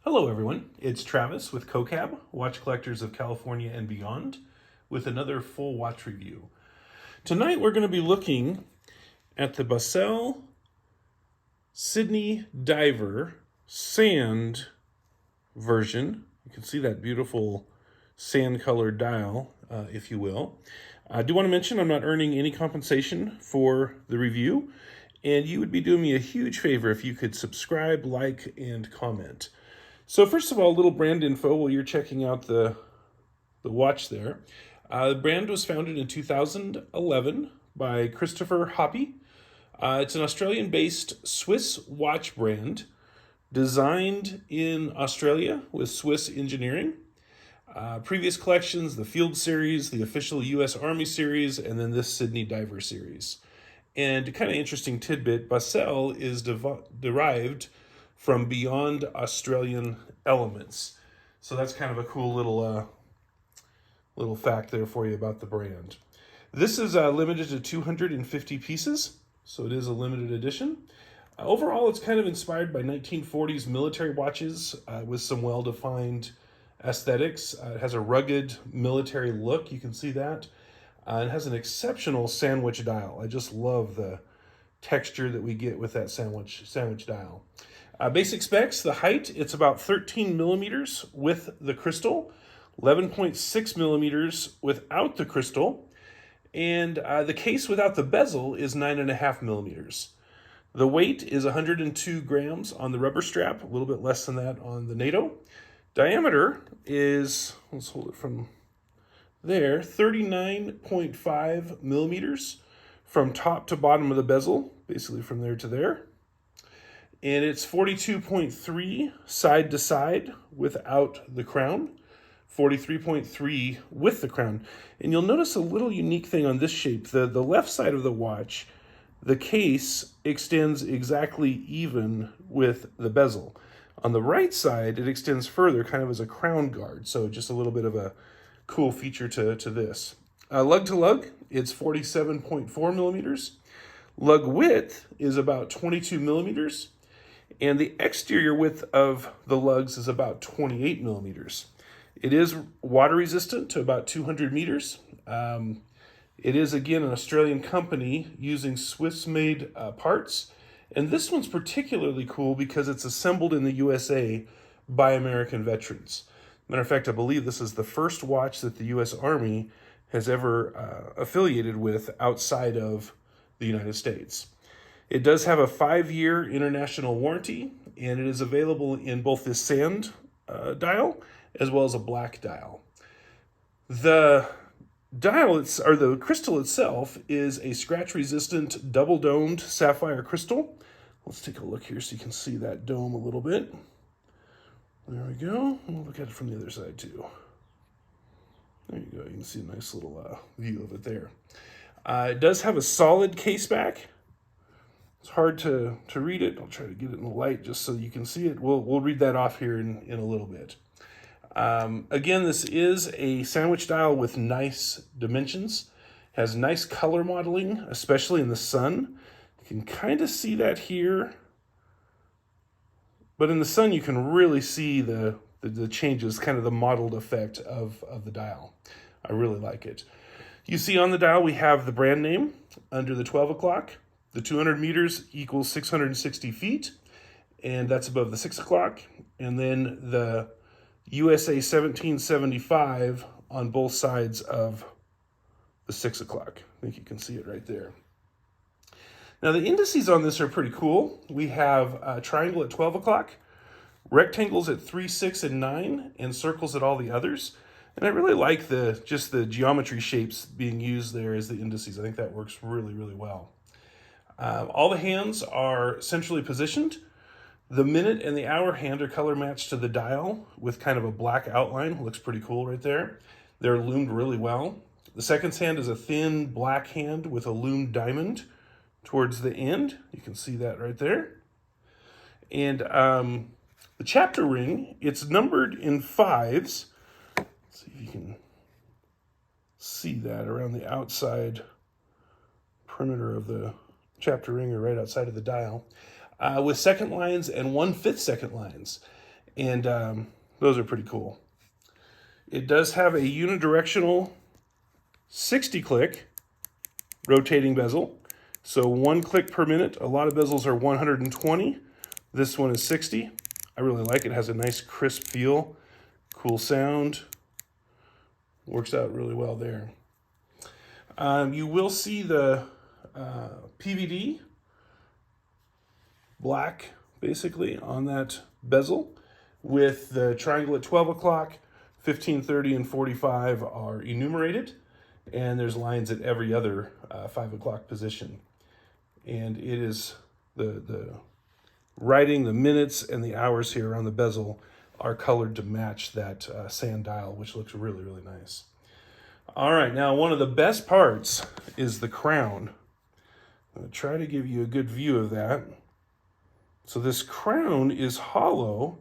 Hello everyone, it's Travis with COCAB, Watch Collectors of California and Beyond, with another full watch review. Tonight we're going to be looking at the Bausele Sydney Diver sand version. You can see that beautiful sand-colored dial, if you will. I do want to mention I'm not earning any compensation for the review, and you would be doing me a huge favor if you could subscribe, like, and comment. So first of all, a little brand info while you're checking out the watch there. The brand was founded in 2011 by Christopher Hoppe. It's an Australian-based Swiss watch brand designed in Australia with Swiss engineering. Previous collections, the Field Series, the official U.S. Army Series, and then this Sydney Diver Series. And kind of interesting tidbit, Bausele is derived from beyond Australian elements. So that's kind of a cool little fact there for you about the brand. This is limited to 250 pieces, so it is a limited edition. Overall, it's kind of inspired by 1940s military watches with some well-defined aesthetics. It has a rugged military look, you can see that. It has an exceptional sandwich dial. I just love the texture that we get with that sandwich dial. Basic specs, the height, it's about 13 millimeters with the crystal, 11.6 millimeters without the crystal, and the case without the bezel is 9.5 millimeters. The weight is 102 grams on the rubber strap, a little bit less than that on the NATO. Diameter is, let's hold it from there, 39.5 millimeters from top to bottom of the bezel, basically from there to there. And it's 42.3 side to side without the crown, 43.3 with the crown. And you'll notice a little unique thing on this shape. The left side of the watch, the case extends exactly even with the bezel. On the right side, it extends further, kind of as a crown guard. So just a little bit of a cool feature to this. Lug to lug, it's 47.4 millimeters. Lug width is about 22 millimeters. And the exterior width of the lugs is about 28 millimeters. It is water resistant to about 200 meters. It is, again, an Australian company using Swiss-made parts. And this one's particularly cool because it's assembled in the USA by American veterans. Matter of fact, I believe this is the first watch that the U.S. Army has ever affiliated with outside of the United States. It does have a 5-year international warranty, and it is available in both this sand dial as well as a black dial. The dial, or the crystal itself, is a scratch-resistant double-domed sapphire crystal. Let's take a look here so you can see that dome a little bit. There we go. We'll look at it from the other side too. There you go. You can see a nice little view of it there. It does have a solid case back. It's hard to read it. I'll try to get it in the light just so you can see it. We'll read that off here in a little bit. Again, this is a sandwich dial with nice dimensions. Has nice color modeling, especially in the sun. You can kind of see that here. But in the sun, you can really see the changes, kind of the modeled effect of the dial. I really like it. You see on the dial, we have the brand name under the 12 o'clock. The 200 meters equals 660 feet, and that's above the 6 o'clock. And then the USA 1775 on both sides of the 6 o'clock. I think you can see it right there. Now the indices on this are pretty cool. We have a triangle at 12 o'clock, rectangles at 3, 6, and 9, and circles at all the others. And I really like just the geometry shapes being used there as the indices. I think that works really, really well. All the hands are centrally positioned. The minute and the hour hand are color matched to the dial with kind of a black outline. Looks pretty cool right there. They're loomed really well. The seconds hand is a thin black hand with a loomed diamond towards the end. You can see that right there. And the chapter ring, it's numbered in 5s. Let's see if you can see that around the outside perimeter of the chapter ring, or right outside of the dial, with second lines and 1/5 second lines. And those are pretty cool. It does have a unidirectional 60 click rotating bezel. So 1 click per minute. A lot of bezels are 120. This one is 60. I really like it. It has a nice crisp feel, cool sound. Works out really well there. You will see the PVD black, basically, on that bezel, with the triangle at 12 o'clock, 15, 30, and 45 are enumerated, and there's lines at every other 5 o'clock position. And it is the writing, the minutes, and the hours here on the bezel are colored to match that sand dial, which looks really, really nice. All right, now one of the best parts is the crown. I'm going to try to give you a good view of that. So this crown is hollow.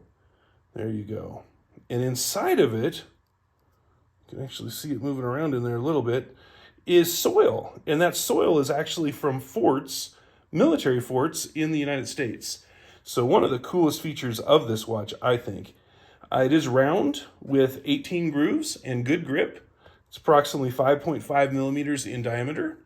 There you go. And inside of it, you can actually see it moving around in there a little bit, is soil. And that soil is actually from forts, military forts in the United States. So one of the coolest features of this watch, I think, it is round with 18 grooves and good grip. It's approximately 5.5 millimeters in diameter.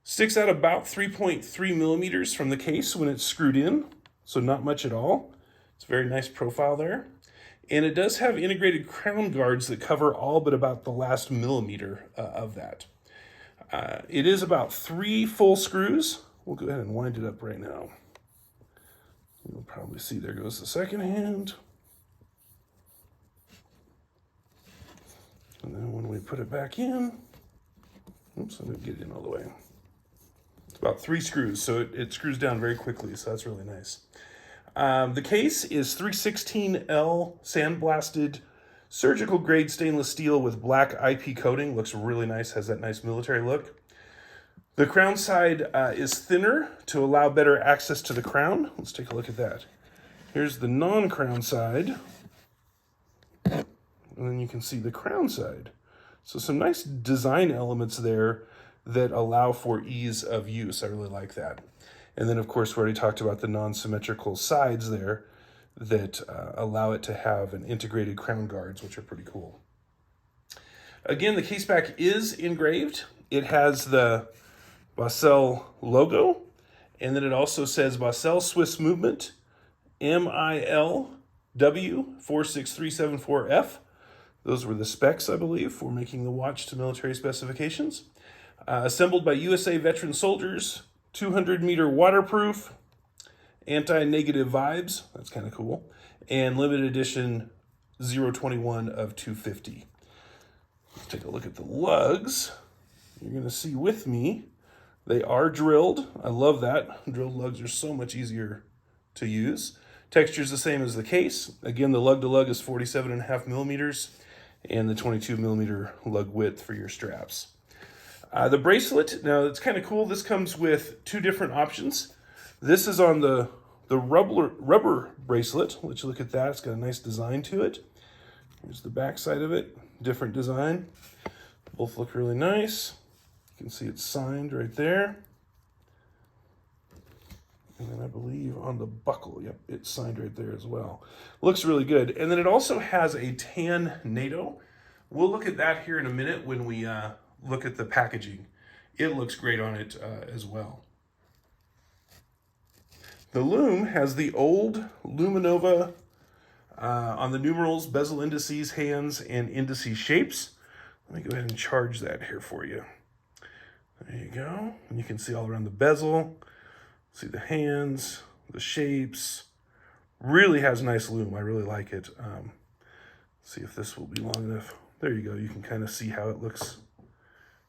Sticks out about 3.3 millimeters from the case when it's screwed in, so not much at all. It's a very nice profile there. And it does have integrated crown guards that cover all but about the last millimeter of that. It is about 3 full screws. We'll go ahead and wind it up right now. You'll probably see there goes the second hand. And then when we put it back in, oops, I'm going to get it in all the way. It's about 3 screws, so it screws down very quickly, so that's really nice. The case is 316L sandblasted surgical grade stainless steel with black IP coating. Looks really nice, has that nice military look. The crown side is thinner to allow better access to the crown. Let's take a look at that. Here's the non-crown side. And then you can see the crown side. So some nice design elements there that allow for ease of use. I really like that. And then, of course, we already talked about the non-symmetrical sides there that allow it to have an integrated crown guards, which are pretty cool. Again, the case back is engraved. It has the Bausele logo, and then it also says Bausele Swiss Movement, MILW46374F. Those were the specs, I believe, for making the watch to military specifications. Assembled by USA veteran soldiers, 200-meter waterproof, anti-negative vibes, that's kind of cool, and limited edition 021 of 250. Let's take a look at the lugs. You're going to see with me, they are drilled. I love that. Drilled lugs are so much easier to use. Texture is the same as the case. Again, the lug-to-lug is 47.5 millimeters, and the 22 millimeter lug width for your straps. The bracelet, now it's kind of cool. This comes with 2 different options. This is on the rubber bracelet. Let's look at that. It's got a nice design to it. Here's the back side of it. Different design. Both look really nice. You can see it's signed right there. And then I believe on the buckle, yep, it's signed right there as well. Looks really good. And then it also has a tan NATO. We'll look at that here in a minute when we look at the packaging. It looks great on it as well. The Loom has the old Luminova on the numerals, bezel indices, hands, and indices shapes. Let me go ahead and charge that here for you. There you go. And you can see all around the bezel. See the hands, the shapes. Really has nice loom. I really like it. See if this will be long enough. There you go. You can kind of see how it looks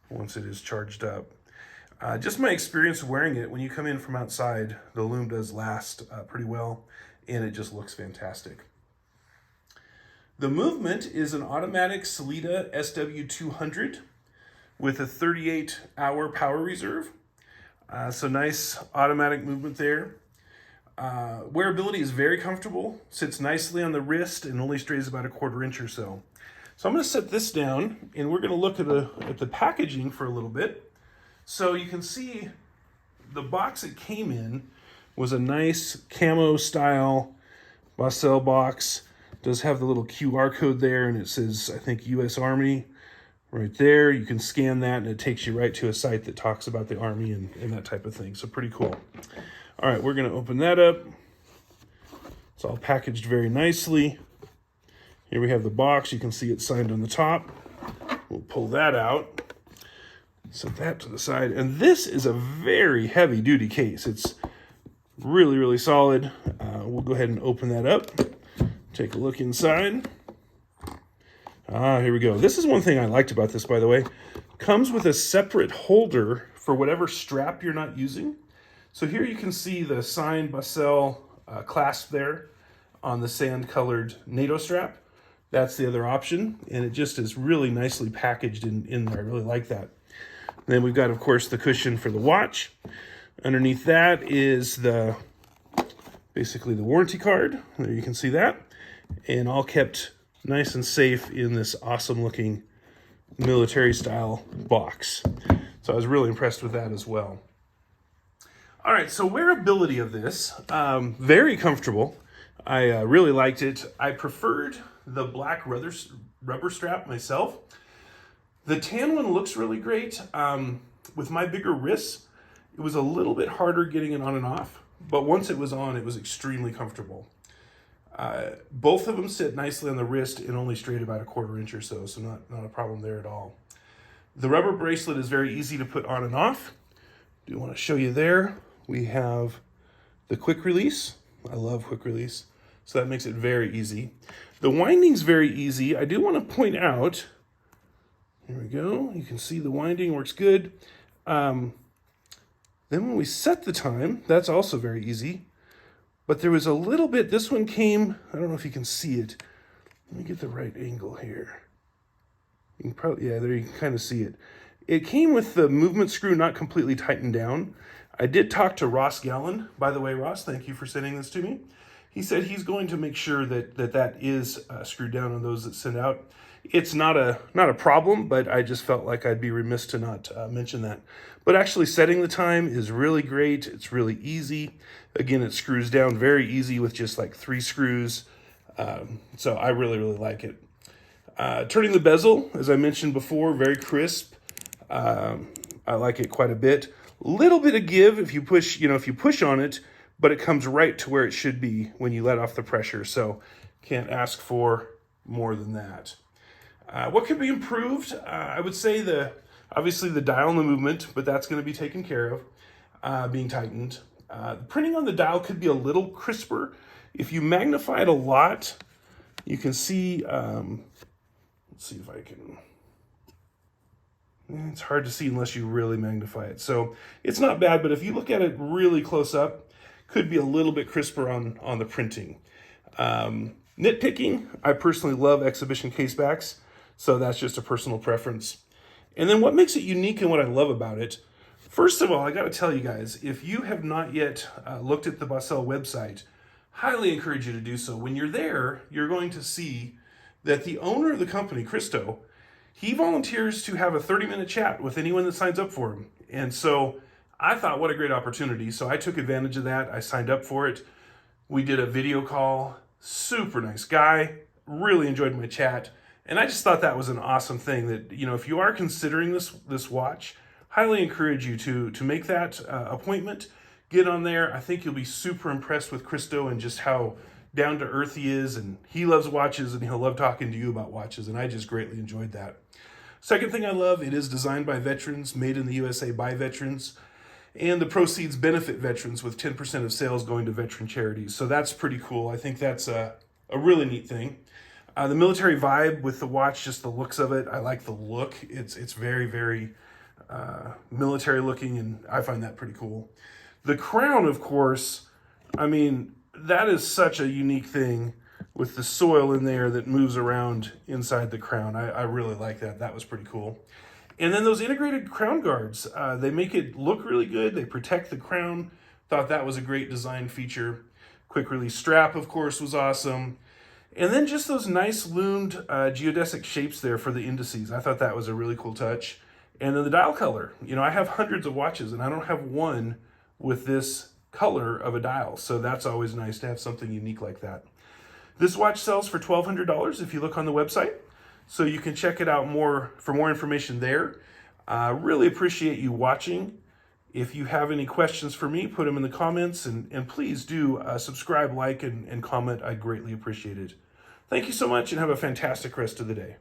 once it is charged up. Just my experience wearing it, when you come in from outside, the loom does last pretty well, and it just looks fantastic. The movement is an automatic Sellita SW-200 with a 38-hour power reserve. So nice automatic movement there. Wearability is very comfortable, sits nicely on the wrist, and only strays about 1/4 inch or so. So I'm going to set this down, and we're going to look at the packaging for a little bit. So you can see the box it came in was a nice camo style Bausele box. does have the little QR code there, and it says, I think, U.S. Army right there. You can scan that, and it takes you right to a site that talks about the Army and that type of thing. So pretty cool. All right, we're going to open that up. It's all packaged very nicely. Here we have the box. You can see it signed on the top. We'll pull that out. Set that to the side. And this is a very heavy-duty case. It's really, really solid. We'll go ahead and open that up. Take a look inside. Here we go. This is one thing I liked about this, by the way. Comes with a separate holder for whatever strap you're not using. So here you can see the signed Bausele clasp there on the sand-colored NATO strap. That's the other option, and it just is really nicely packaged in there. I really like that. Then we've got, of course, the cushion for the watch. Underneath that is basically the warranty card. There you can see that. And all kept nice and safe in this awesome looking military style box. So I was really impressed with that as well. All right, so wearability of this, very comfortable. I really liked it. I preferred the black rubber strap myself. The tan one looks really great. With my bigger wrists, it was a little bit harder getting it on and off, but once it was on, it was extremely comfortable. Both of them sit nicely on the wrist and only straight about 1/4 inch or so, so not a problem there at all. The rubber bracelet is very easy to put on and off. Do want to show you there. We have the quick release. I love quick release, so that makes it very easy. The winding's very easy. I do want to point out, here we go. You can see the winding works good. Then when we set the time, that's also very easy. But there was a little bit, this one came, I don't know if you can see it. Let me get the right angle here. You can probably, yeah, there you can kind of see it. It came with the movement screw not completely tightened down. I did talk to Ross Gallen. By the way, Ross, thank you for sending this to me. He said he's going to make sure that is screwed down on those that send out. It's not a problem, but I just felt like I'd be remiss to not mention that. But actually setting the time is really great. It's really easy. Again, it screws down very easy with just like 3 screws. So I really, really like it. Turning the bezel, as I mentioned before, very crisp. I like it quite a bit. Little bit of give if you push, if you push on it, but it comes right to where it should be when you let off the pressure. So can't ask for more than that. What could be improved? I would say obviously the dial and the movement, but that's going to be taken care of, being tightened. The printing on the dial could be a little crisper. If you magnify it a lot, you can see, let's see if I can, it's hard to see unless you really magnify it. So it's not bad, but if you look at it really close up, could be a little bit crisper on the printing. Nitpicking, I personally love exhibition casebacks, so that's just a personal preference. And then what makes it unique and what I love about it, first of all, I got to tell you guys, if you have not yet looked at the Bausele website, highly encourage you to do so. When you're there, you're going to see that the owner of the company, Christo, he volunteers to have a 30-minute chat with anyone that signs up for him. And so I thought, what a great opportunity. So I took advantage of that. I signed up for it. We did a video call. Super nice guy. Really enjoyed my chat. And I just thought that was an awesome thing that, if you are considering this watch, highly encourage you to make that appointment. Get on there. I think you'll be super impressed with Christo and just how down to earth he is, and he loves watches and he'll love talking to you about watches, and I just greatly enjoyed that. Second thing I love, it is designed by veterans, made in the USA by veterans, and the proceeds benefit veterans with 10% of sales going to veteran charities. So that's pretty cool. I think that's a really neat thing. The military vibe with the watch, just the looks of it. I like the look. It's very, very military looking, and I find that pretty cool. The crown, of course, I mean, that is such a unique thing with the soil in there that moves around inside the crown. I really like that. That was pretty cool. And then those integrated crown guards, they make it look really good. They protect the crown. Thought that was a great design feature. Quick release strap, of course, was awesome. And then just those nice loomed geodesic shapes there for the indices. I thought that was a really cool touch. And then the dial color. I have hundreds of watches, and I don't have one with this color of a dial. So that's always nice to have something unique like that. This watch sells for $1,200 if you look on the website, so you can check it out for more information there. Really appreciate you watching. If you have any questions for me, put them in the comments, and please do subscribe, like, and comment. I greatly appreciate it. Thank you so much, and have a fantastic rest of the day.